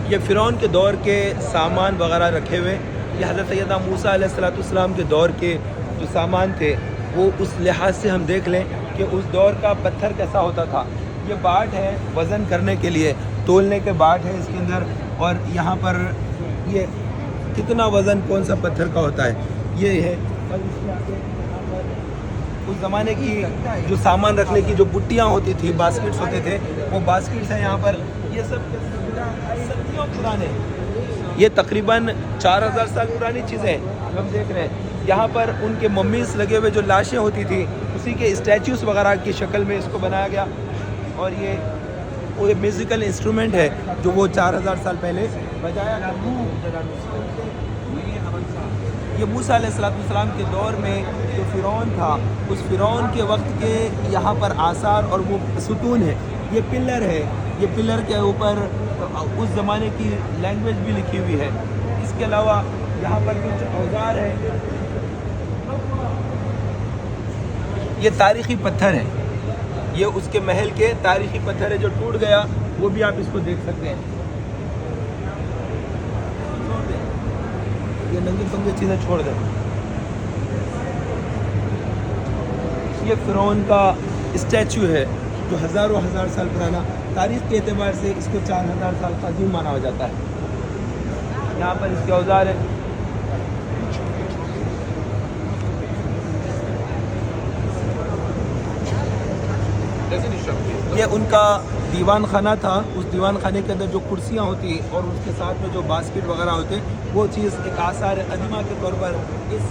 ये फ़िरौन के दौर के सामान वगैरह रखे हुए, ये हज़रत सैयदना मूसा अलैहिस्सलाम के दौर के जो सामान थे वो उस लिहाज से हम देख लें कि उस दौर का पत्थर कैसा होता था। ये बाट है वज़न करने के लिए, तोलने के बाट है इसके अंदर, और यहाँ पर ये कितना वज़न कौन सा पत्थर का होता है ये है। और इसके आगे यहाँ पर उस ज़माने की जो सामान रखने की जो बुट्टियाँ होती थी, बास्केट्स होते थे, वो बास्केट्स हैं यहाँ पर। ये सब सदियों पुराने, ये तकरीबन 4000 साल पुरानी चीज़ें हम देख रहे हैं। यहाँ पर उनके मम्मीज़ लगे हुए जो लाशें होती थी उसी के स्टैचूज़ वगैरह की शक्ल में इसको बनाया गया। और ये वो म्यूज़िकल इंस्ट्रूमेंट है जो वो 4000 साल पहले बजाया गया। ये मूसा अलैहिस्सलाम के दौर में जो फ़िरौन था, उस फ़िरौन के वक्त के यहाँ पर आसार और वो सुतून है। ये पिलर है, ये पिलर के ऊपर उस ज़माने की लैंग्वेज भी लिखी हुई है। इसके अलावा यहाँ पर कुछ औजार है। ये तारीख़ी पत्थर है, ये उसके महल के तारीख़ी पत्थर है जो टूट गया, वो भी आप इसको देख सकते हैं। ये नंगे पंगे चीज़ें छोड़ दें। ये फ़िरौन का स्टैचू है जो हज़ारों हज़ार साल पुराना, तारीख़ के एतबार से इसको 4000 साल कदीम माना जाता है। यहाँ पर इसके औजार हैं। ये उनका दीवान खाना था। उस दीवान खाने के अंदर जो कुर्सियाँ होती और उसके साथ में जो बास्केट वगैरह होते, वो चीज़ एक आसार अदीमा के तौर पर इस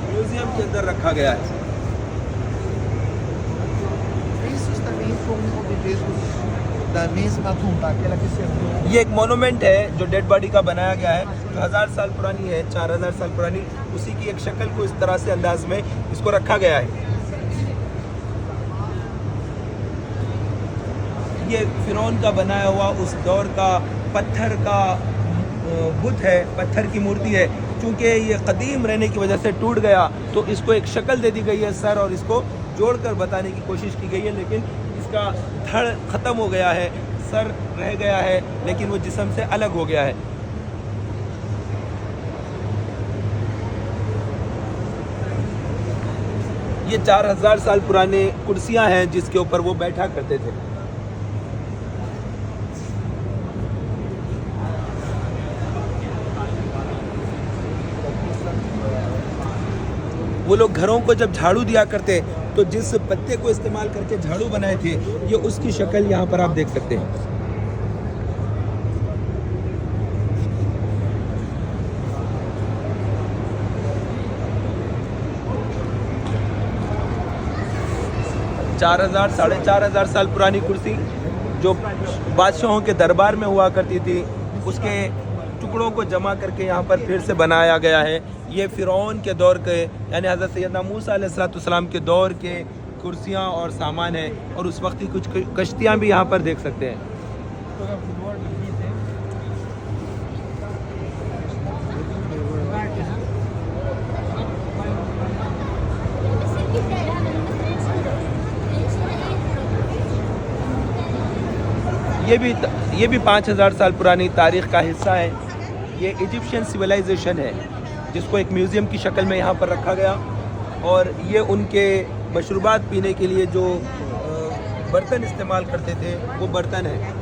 म्यूज़ियम के अंदर रखा गया है। ये एक मोनूमेंट है जो डेड बॉडी का बनाया गया है, जो 1000 साल पुरानी है, 4000 साल पुरानी, उसी की एक शक्ल को इस तरह से अंदाज में इसको रखा गया है। ये फ़िरौन का बनाया हुआ उस दौर का पत्थर का बुत है, पत्थर की मूर्ति है। चूँकि ये कदीम रहने की वजह से टूट गया तो इसको एक शक्ल दे दी गई है सर, और इसको जोड़कर बताने की कोशिश की गई है, लेकिन इसका धड़ ख़त्म हो गया है, सर रह गया है, लेकिन वो जिस्म से अलग हो गया है। ये 4000 साल पुराने कुर्सियाँ हैं जिसके ऊपर वो बैठा करते थे। वो लोग घरों को जब झाड़ू दिया करते तो जिस पत्ते को इस्तेमाल करके झाड़ू बनाए थे, ये उसकी शक्ल यहाँ पर आप देख सकते हैं। चार हजार 4500 साल पुरानी कुर्सी जो बादशाहों के दरबार में हुआ करती थी, उसके टुकड़ों को जमा करके यहाँ पर फिर से बनाया गया है। ये फ़िरौन के दौर के, यानी हज़रत सैयदना मूसा अलैहिस्सलाम के दौर के कुर्सियाँ और सामान है, और उस वक्त की कुछ कश्तियाँ भी यहाँ पर देख सकते हैं। ये भी 5000 साल पुरानी तारीख़ का हिस्सा है। ये इजिप्शियन सिविलाइजेशन है जिसको एक म्यूज़ियम की शक्ल में यहाँ पर रखा गया, और ये उनके मशरूबात पीने के लिए जो बर्तन इस्तेमाल करते थे वो बर्तन है।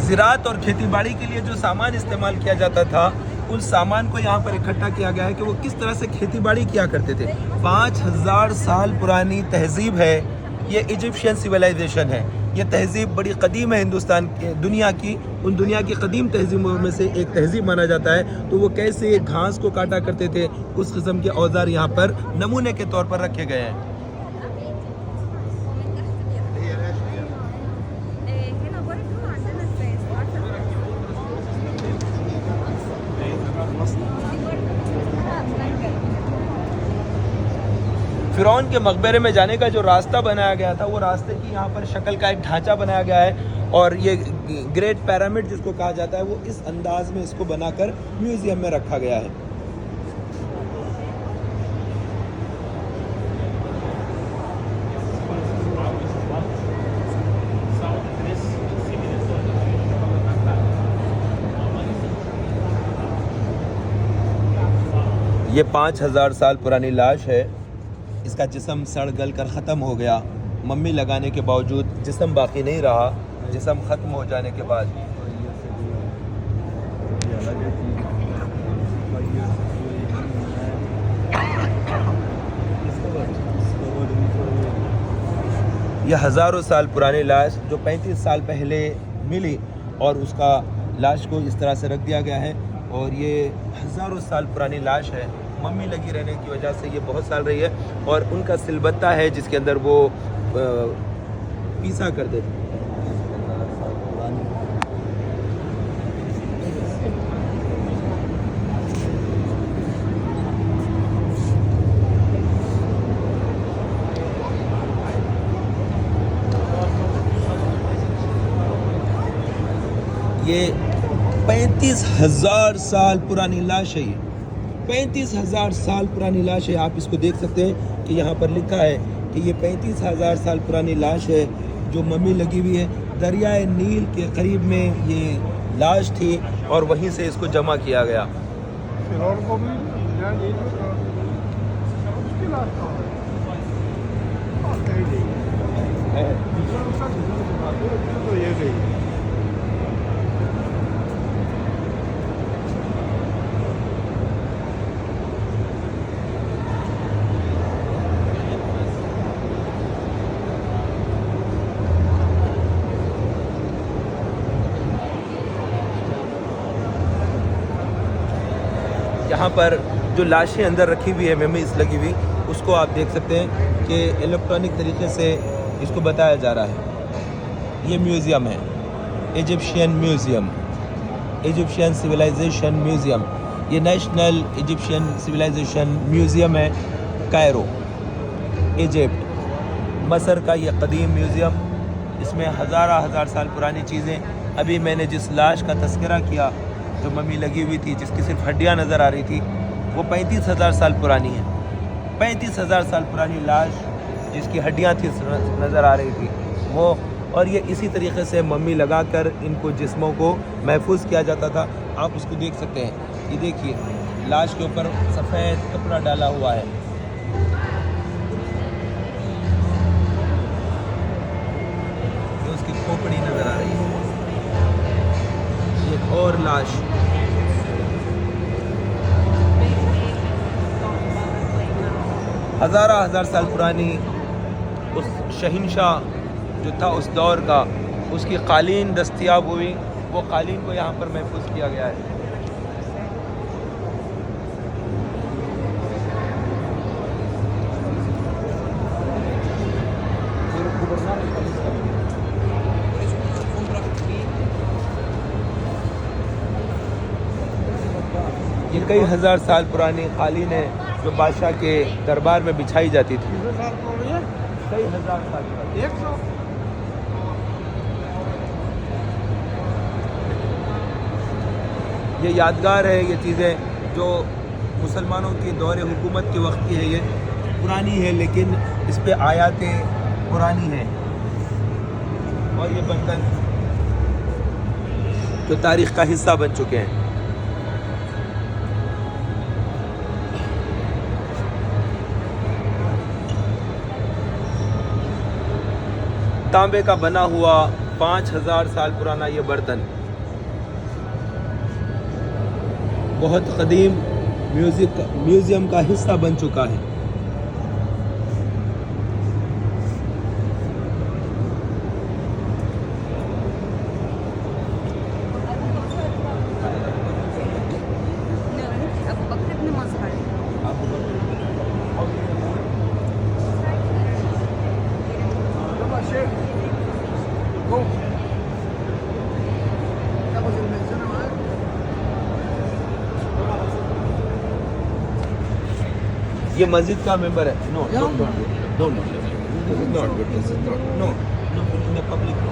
ज़राअत और खेतीबाड़ी के लिए जो सामान इस्तेमाल किया जाता था, उस सामान को यहाँ पर इकट्ठा किया गया है कि वो किस तरह से खेतीबाड़ी किया करते थे। 5000 साल पुरानी तहज़ीब है, ये इजिप्शियन सिविलाइजेशन है। ये तहज़ीब बड़ी कदीम है हिंदुस्तान के, दुनिया की उन दुनिया की कदीम तहज़ीबों में से एक तहज़ीब माना जाता है। तो वो कैसे घास को काटा करते थे, उस किस्म के औजार यहाँ पर नमूने के तौर पर रखे गए हैं। फ़िरौन के मकबरे में जाने का जो रास्ता बनाया गया था, वो रास्ते की यहाँ पर शक्ल का एक ढांचा बनाया गया है, और ये ग्रेट पिरामिड जिसको कहा जाता है, वो इस अंदाज में इसको बनाकर म्यूज़ियम में रखा गया है। ये 5000 साल पुरानी लाश है। इसका जिस्म सड़ गल कर ख़त्म हो गया। मम्मी लगाने के बावजूद जिस्म बाकी नहीं रहा। जिस्म ख़त्म हो जाने के बाद यह हज़ारों साल पुरानी लाश जो 35 साल पहले मिली और उसका लाश को इस तरह से रख दिया गया है। और ये हज़ारों साल पुरानी लाश है। मम्मी लगी रहने की वजह से ये बहुत साल रही है। और उनका सिलबत्ता है जिसके अंदर वो पीसा करते थे। ये 35,000 साल पुरानी लाश है। ये 35,000 साल पुरानी लाश है। आप इसको देख सकते हैं कि यहाँ पर लिखा है कि ये 35,000 साल पुरानी लाश है जो मम्मी लगी हुई है। दरियाए नील के करीब में ये लाश थी और वहीं से इसको जमा किया गया। यहाँ पर जो लाशें अंदर रखी हुई है, मेमोरीज लगी हुई, उसको आप देख सकते हैं कि इलेक्ट्रॉनिक तरीके से इसको बताया जा रहा है। ये म्यूज़ियम है, Egyptian museum, Egyptian civilization museum. ये नेशनल इजिप्शियन सिविलाइजेशन म्यूज़ियम है, कायरो, इजिप्ट। मसर का ये कदीम म्यूज़ियम, इसमें हज़ार साल पुरानी चीज़ें। अभी मैंने जिस लाश का तस्करा किया जो मम्मी लगी हुई थी, जिसकी सिर्फ हड्डियां नज़र आ रही थी, वो 35,000 साल पुरानी है। 35,000 साल पुरानी लाश जिसकी हड्डियां थी नज़र आ रही थी वो। और ये इसी तरीके से मम्मी लगाकर इनको जिस्मों को महफूज किया जाता था। आप उसको देख सकते हैं। ये देखिए, लाश के ऊपर सफ़ेद कपड़ा डाला हुआ है। ये उसकी खोपड़ी नज़र आ रही है। एक और लाश, हज़ार साल पुरानी, उस शहंशाह जो था उस दौर का, उसकी कालीन दस्तयाब हुई। वो कालीन को यहाँ पर महफूज किया गया है। ये कई हज़ार साल पुरानी कालीन है जो बादशाह के दरबार में बिछाई जाती थी। कई हज़ार साल पुरानी। 100। ये यादगार है। ये चीज़ें जो मुसलमानों की दौरे हुकूमत के वक्त की है, ये पुरानी है लेकिन इस पे आयातें पुरानी हैं। और ये बर्तन जो तारीख़ का हिस्सा बन चुके हैं। तांबे का बना हुआ 5000 साल पुराना ये बर्तन बहुत कदीम म्यूज़ियम का हिस्सा बन चुका है। ये मस्जिद का मेंबर है। No don't this is not good, this is not, no in the public, no.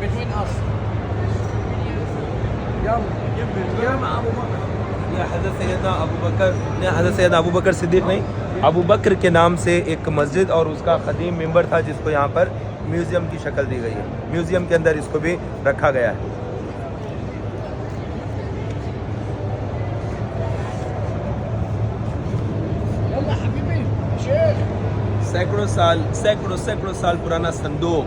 between us ये हज़रत सैयदना अबू बकर ने, हज़रत सैयदना अबू बकर सिद्दीक़ नहीं, अबू बकर के नाम से एक मस्जिद और उसका क़दीम मेंबर था जिसको यहाँ पर म्यूज़ियम की शक्ल दी गई है। म्यूज़ियम के अंदर इसको भी रखा गया है। सैकड़ों साल पुराना संदूक।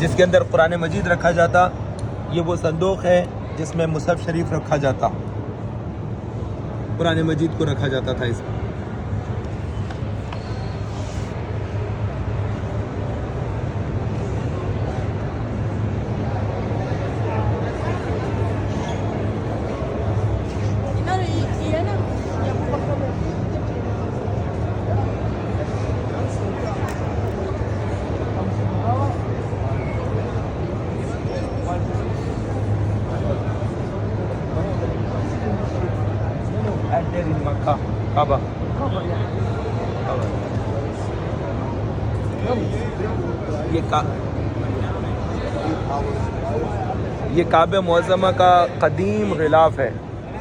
जिसके अंदर कुरान मजीद रखा जाता, ये वो संदूक है जिसमें मुसहफ शरीफ रखा जाता, कुरान मजीद को रखा जाता था इसमें। काबा ये काबे मुअज़्ज़मा का कदीम ग़िलाफ़ है।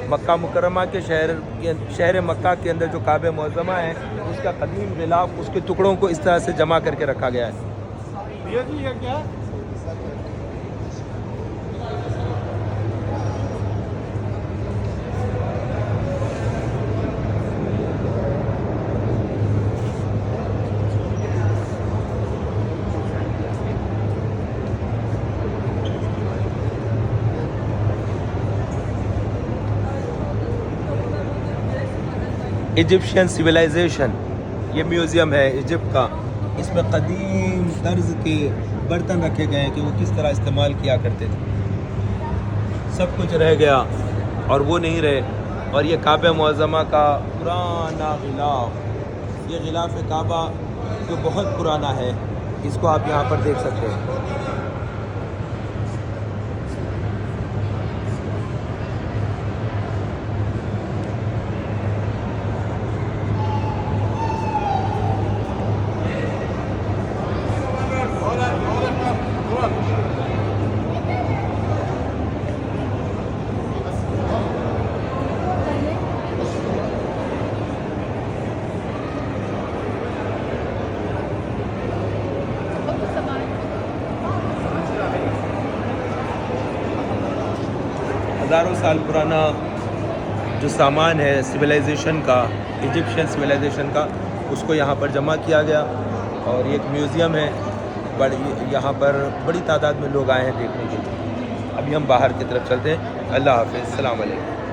मक्का मुकर्रमा के शहर मक्का के अंदर जो काबे मुअज़्ज़मा है, उसका कदीम ग़िलाफ़, उसके टुकड़ों को इस तरह से जमा करके रखा गया है। ये क्या? इजिप्शियन सिविलाइजेशन, ये म्यूज़ियम है इजिप्ट का। इसमें कदीम तर्ज के बर्तन रखे गए हैं कि वो किस तरह इस्तेमाल किया करते थे। सब कुछ रह गया और वो नहीं रहे। और ये काबे मुअज़्ज़मा का पुराना ग़िलाफ़, ये ग़िलाफ़ काबा जो बहुत पुराना है, इसको आप यहाँ पर देख सकते हैं। हज़ारों साल पुराना जो सामान है सिविलाइजेशन का, इजिप्शियन सिविलाइजेशन का, उसको यहाँ पर जमा किया गया। और ये एक म्यूज़ियम है, यहाँ पर बड़ी तादाद में लोग आए हैं देखने के लिए। अभी हम बाहर की तरफ चलते हैं। अल्लाह हाफ़िज़, अस्सलाम वालेकुम।